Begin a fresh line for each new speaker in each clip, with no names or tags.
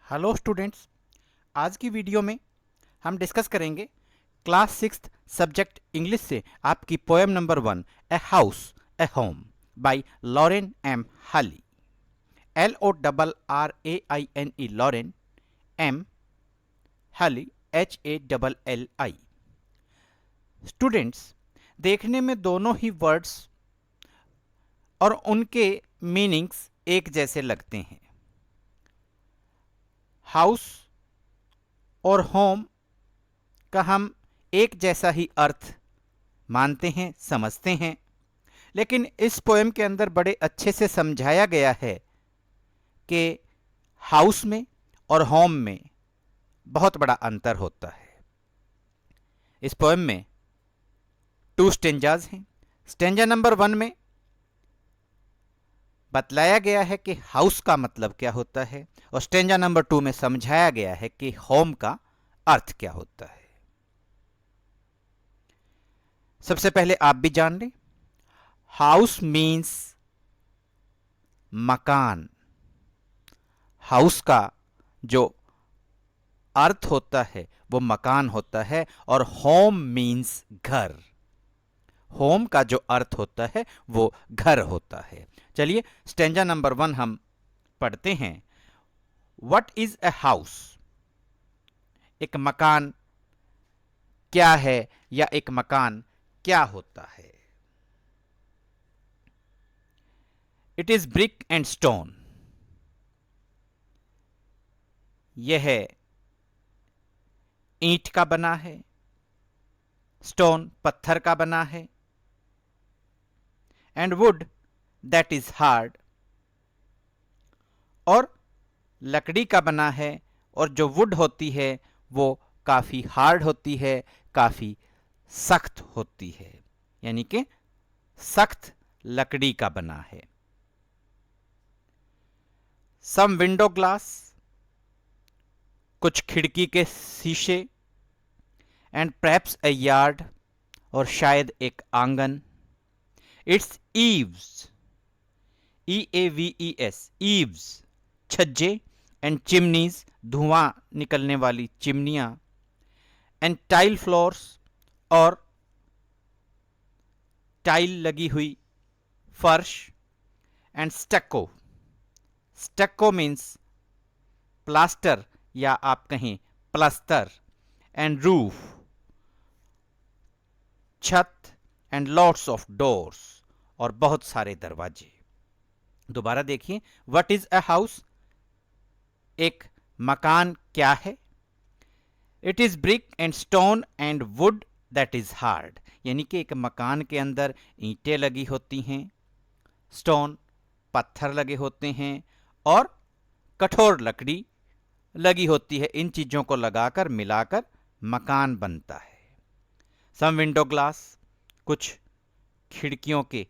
Hello students. आज की video में हम डिस्कस करेंगे क्लास सिक्स्थ सब्जेक्ट इंग्लिश से आपकी poem number 1 a house a home by Lorraine M Halli. LORRAINE Lorraine, M Halli HALLI। Students, देखने में दोनों ही वर्ड्स और उनके मीनिंग्स एक जैसे लगते हैं। हाउस और होम का हम एक जैसा ही अर्थ मानते हैं, समझते हैं, लेकिन इस पोएम के अंदर बड़े अच्छे से समझाया गया है कि हाउस में और होम में बहुत बड़ा अंतर होता है। इस पोएम में 2 स्टेंजाज हैं। स्टेंजा नंबर 1 में बतलाया गया है कि हाउस का मतलब क्या होता है, और स्टेंजा नंबर 2 में समझाया गया है कि होम का अर्थ क्या होता है। सबसे पहले आप भी जान लें, हाउस मीन्स मकान। हाउस का जो अर्थ होता है वो मकान होता है, और होम मीन्स घर। होम का जो अर्थ होता है वो घर होता है। चलिए स्टेंजा नंबर 1 हम पढ़ते हैं। What is a house? एक मकान क्या है, या एक मकान क्या होता है? It is brick and stone. यह ईंट का बना है, स्टोन पत्थर का बना है, and would that is hard, और लकड़ी का बना है, और जो वुड होती है वो काफी हार्ड होती है, काफी सख्त होती है, यानी कि सख्त लकड़ी का बना है। सम विंडो ग्लास, कुछ खिड़की के शीशे, एंड परहैप्स ए यार्ड, और शायद एक आंगन। इट्स ईव्स, EAVES, ईव्स छज्जे, एंड चिमनीज धुआं निकलने वाली चिमनियां, एंड टाइल फ्लोर्स, और टाइल लगी हुई फर्श, एंड स्टक्को। स्टक्को मीन्स प्लास्टर, या आप कहें प्लस्तर, एंड रूफ छत, एंड लॉट्स ऑफ डोर्स, और बहुत सारे दरवाजे। दोबारा देखिए, व्हाट इज अ हाउस? एक मकान क्या है? It is brick and stone and would that is hard, यानी कि एक मकान के अंदर ईंटें लगी होती हैं, स्टोन पत्थर लगे होते हैं, और कठोर लकड़ी लगी होती है। इन चीजों को लगाकर मिलाकर मकान बनता है। सम विंडो ग्लास, कुछ खिड़कियों के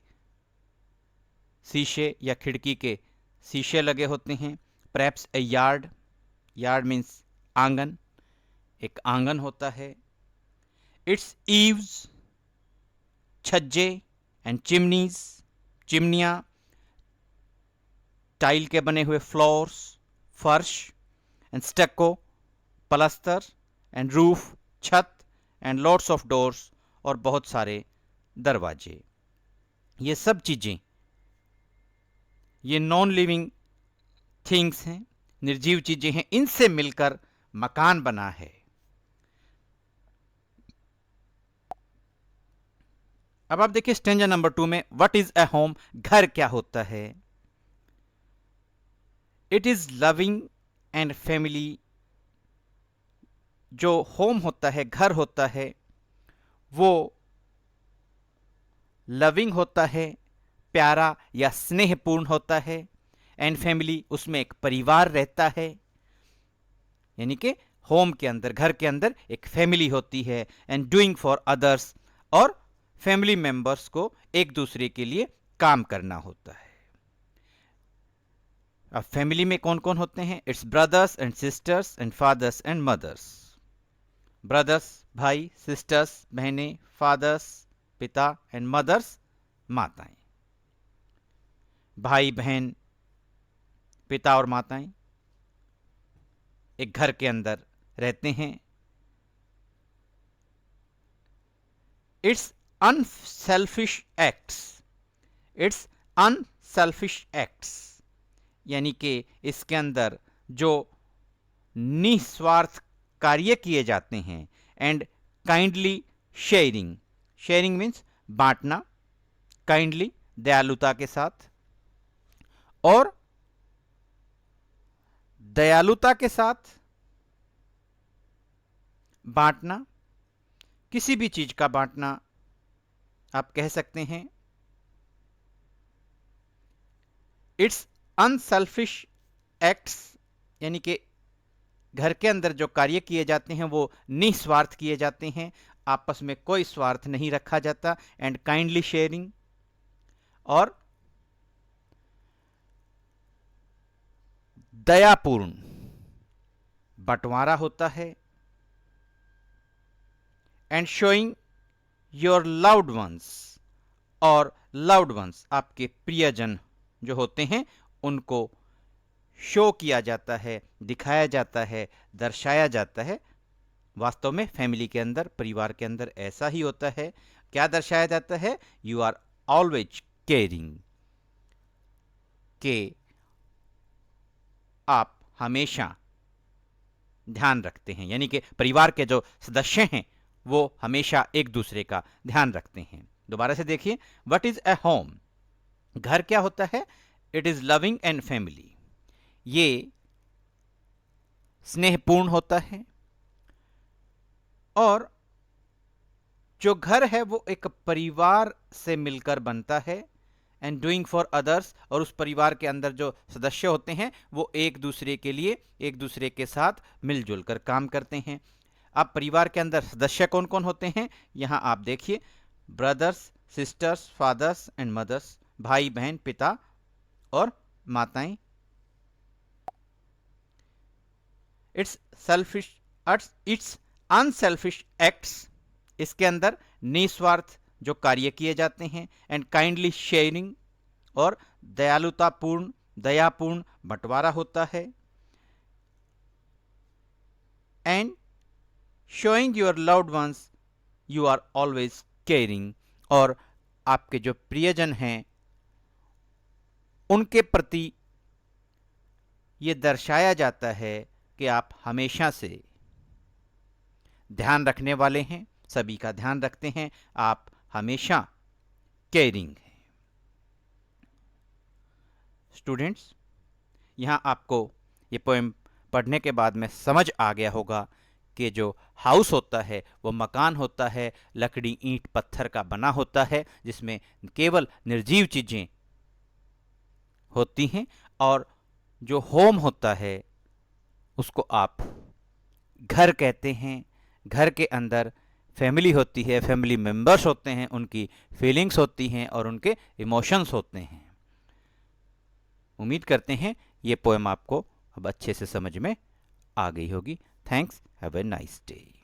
शीशे या खिड़की के शीशे लगे होते हैं। परहैप्स ए यार्ड, यार्ड मीन्स आंगन, एक आंगन होता है। इट्स ईव्स छज्जे, एंड चिमनीज चिमनियां, टाइल के बने हुए फ्लोर्स फर्श, एंड स्टक्को पलस्तर, एंड रूफ छत, एंड लॉट्स ऑफ डोर्स, और बहुत सारे दरवाजे। ये सब चीजें, ये नॉन लिविंग थिंग्स हैं, निर्जीव चीजें हैं, इनसे मिलकर मकान बना है। अब आप देखिए स्टेंजा नंबर 2 में, व्हाट इज ए होम? घर क्या होता है? It is loving and family. जो होम होता है, घर होता है, वो लविंग होता है, प्यारा या स्नेहपूर्ण होता है, एंड फैमिली, उसमें एक परिवार रहता है, यानी कि होम के अंदर, घर के अंदर एक फैमिली होती है, एंड डूइंग फॉर अदर्स, और फैमिली मेंबर्स को एक दूसरे के लिए काम करना होता है। अब फैमिली में कौन कौन होते हैं? It's brothers and sisters, and fathers and mothers. Brothers भाई, सिस्टर्स बहनें, फादर्स पिता, एंड मदर्स माताएं। भाई बहन, पिता और माताएं। एक घर के अंदर रहते हैं। It's unselfish acts, it's unselfish acts, यानी कि इसके अंदर जो निस्वार्थ कार्य किए जाते हैं। And kindly sharing, sharing means बांटना, काइंडली दयालुता के साथ, और दयालुता के साथ बांटना, किसी भी चीज का बांटना आप कह सकते हैं। इट्स अनसेल्फिश एक्ट्स, यानी कि घर के अंदर जो कार्य किए जाते हैं वो निस्वार्थ किए जाते हैं, आपस में कोई स्वार्थ नहीं रखा जाता। एंड काइंडली शेयरिंग, और दयापूर्ण बंटवारा होता है। And showing your loved once, और लव्ड वंस आपके प्रियजन जो होते हैं उनको शो किया जाता है, दिखाया जाता है, दर्शाया जाता है। वास्तव में फैमिली के अंदर, परिवार के अंदर ऐसा ही होता है। क्या दर्शाया जाता है? यू आर ऑलवेज केयरिंग, के आप हमेशा ध्यान रखते हैं, यानी कि परिवार के जो सदस्य हैं वो हमेशा एक दूसरे का ध्यान रखते हैं। दोबारा से देखिए, व्हाट इज ए होम? घर क्या होता है? It is loving and family, ये स्नेहपूर्ण होता है, और जो घर है वो एक परिवार से मिलकर बनता है। एंड डूइंग फॉर अदर्स, और उस परिवार के अंदर जो सदस्य होते हैं वो एक दूसरे के लिए, एक दूसरे के साथ मिलजुल कर काम करते हैं। अब परिवार के अंदर सदस्य कौन कौन होते हैं यहाँ आप देखिए, brothers, sisters, fathers and mothers, भाई बहन, पिता और माताएं। It's selfish, it's unselfish acts, इसके अंदर निस्वार्थ जो कार्य किए जाते हैं। एंड काइंडली शेयरिंग, और दयालुतापूर्ण, दयापूर्ण बंटवारा होता है। And showing your loved ones, you are always caring, और आपके जो प्रियजन हैं उनके प्रति ये दर्शाया जाता है कि आप हमेशा से ध्यान रखने वाले हैं, सभी का ध्यान रखते हैं, आप हमेशा केयरिंग हैं। स्टूडेंट्स, यहाँ आपको ये पोएम पढ़ने के बाद में समझ आ गया होगा कि जो हाउस होता है वो मकान होता है, लकड़ी, ईंट, पत्थर का बना होता है, जिसमें केवल निर्जीव चीज़ें होती हैं। और जो होम होता है उसको आप घर कहते हैं। घर के अंदर फैमिली होती है, फैमिली मेंबर्स होते हैं, उनकी फीलिंग्स होती हैं और उनके इमोशंस होते हैं। उम्मीद करते हैं ये पोएम आपको अब अच्छे से समझ में आ गई होगी। Thanks, have a nice day.